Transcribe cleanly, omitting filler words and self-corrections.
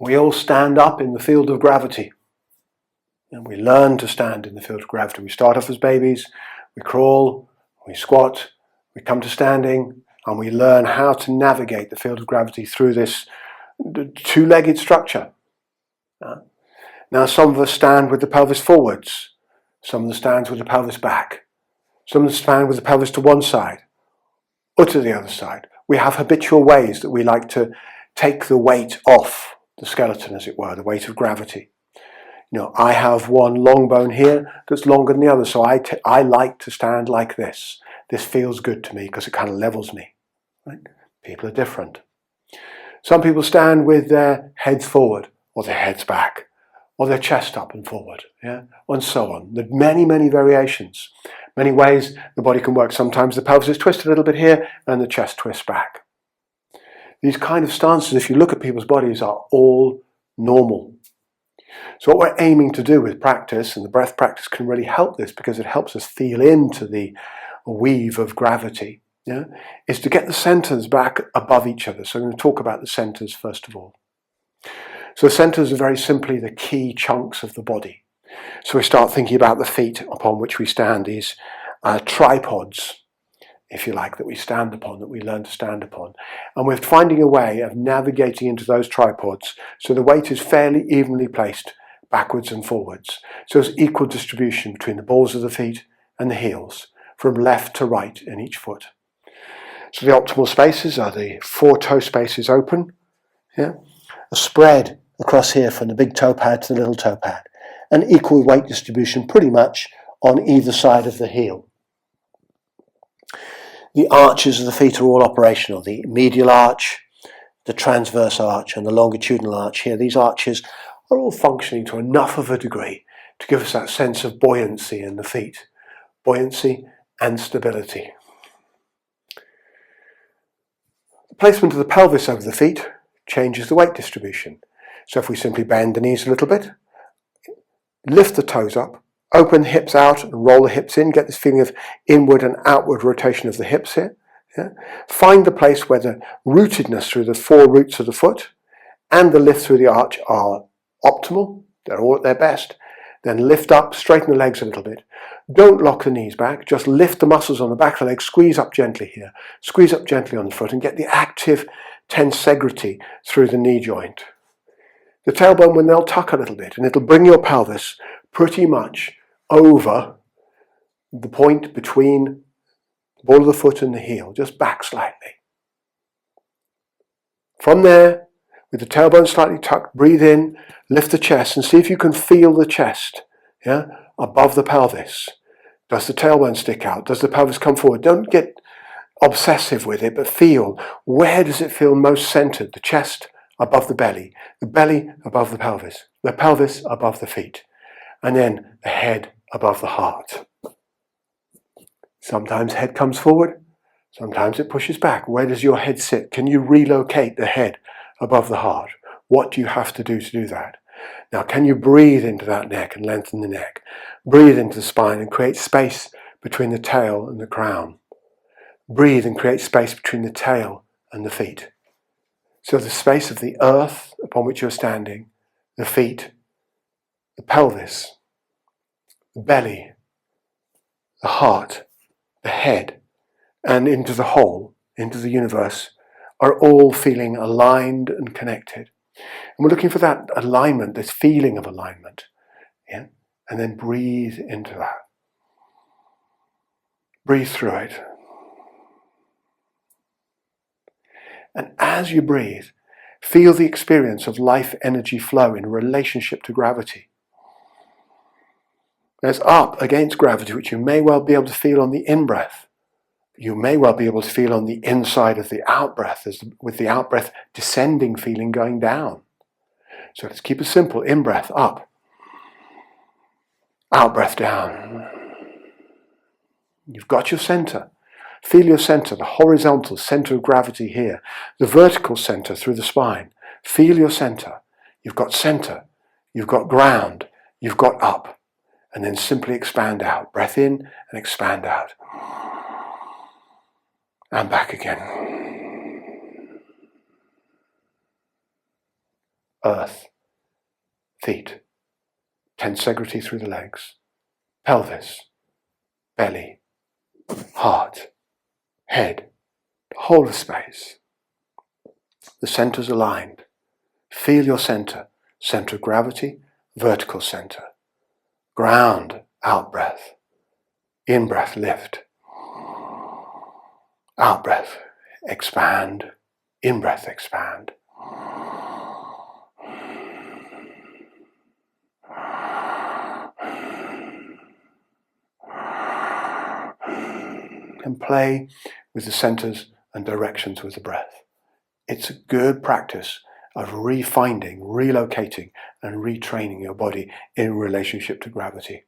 We all stand up in the field of gravity. And we learn to stand in the field of gravity. We start off as babies, we crawl, we squat, we come to standing, and we learn how to navigate the field of gravity through this two-legged structure. Now some of us stand with the pelvis forwards, some of us stand with the pelvis back, some of us stand with the pelvis to one side or to the other side. We have habitual ways that we like to take the weight off the skeleton, as it were, the weight of gravity. I have one long bone here that's longer than the other, so I like to stand like this. This feels good to me because it kind of levels me. Right? People are different. Some people stand with their heads forward, or their heads back, or their chest up and forward, and so on. There are many, many variations, many ways the body can work. Sometimes the pelvis is twisted a little bit here, and the chest twists back. These kind of stances, if you look at people's bodies, are all normal. So what we're aiming to do with practice, and the breath practice can really help this because it helps us feel into the weave of gravity, is to get the centers back above each other. So I'm going to talk about the centers first of all. So the centers are very simply the key chunks of the body. So we start thinking about the feet upon which we stand, these tripods, if you like, that we stand upon, that we learn to stand upon. And we're finding a way of navigating into those tripods so the weight is fairly evenly placed backwards and forwards. So there's equal distribution between the balls of the feet and the heels, from left to right in each foot. So the optimal spaces are the 4 toe spaces open, a spread across here from the big toe pad to the little toe pad, and equal weight distribution pretty much on either side of the heel. The arches of the feet are all operational. The medial arch, the transverse arch, and the longitudinal arch here. These arches are all functioning to enough of a degree to give us that sense of buoyancy in the feet. Buoyancy and stability. The placement of the pelvis over the feet changes the weight distribution. So if we simply bend the knees a little bit, lift the toes up, open the hips out and roll the hips in, get this feeling of inward and outward rotation of the hips here. Find the place where the rootedness through the 4 roots of the foot and the lift through the arch are optimal, they're all at their best. Then lift up, straighten the legs a little bit. Don't lock the knees back, just lift the muscles on the back of the leg, squeeze up gently here, squeeze up gently on the foot and get the active tensegrity through the knee joint. The tailbone will now tuck a little bit and it'll bring your pelvis pretty much over the point between the ball of the foot and the heel, just back slightly. From there, with the tailbone slightly tucked, breathe in, lift the chest and see if you can feel the chest above the pelvis. Does the tailbone stick out? Does the pelvis come forward? Don't get obsessive with it, but feel, where does it feel most centered? The chest above the belly above the pelvis above the feet, and then the head above the heart. Sometimes head comes forward, sometimes it pushes back. Where does your head sit? Can you relocate the head above the heart? What do you have to do that? Now, can you breathe into that neck and lengthen the neck? Breathe into the spine and create space between the tail and the crown. Breathe and create space between the tail and the feet. So the space of the earth upon which you're standing, the feet, the pelvis, the belly, the heart, the head, and into the whole, into the universe, are all feeling aligned and connected. And we're looking for that alignment, this feeling of alignment. And then breathe into that. Breathe through it. And as you breathe, feel the experience of life energy flow in relationship to gravity. There's up against gravity, which you may well be able to feel on the in-breath. You may well be able to feel on the inside of the out-breath, with the out-breath descending feeling going down. So let's keep it simple. In-breath, up. Out-breath, down. You've got your center. Feel your center, the horizontal center of gravity here, the vertical center through the spine. Feel your center. You've got center, you've got ground, you've got up. And then simply expand out. Breath in and expand out. And back again. earth, feet, tensegrity through the legs, pelvis, belly, heart, head, the whole of space. The centers aligned. Feel your center of gravity, vertical center. Ground, out breath. In breath, lift. Out breath, expand. In breath, expand. And play with the centers and directions with the breath. It's a good practice of refinding, relocating, and retraining your body in relationship to gravity.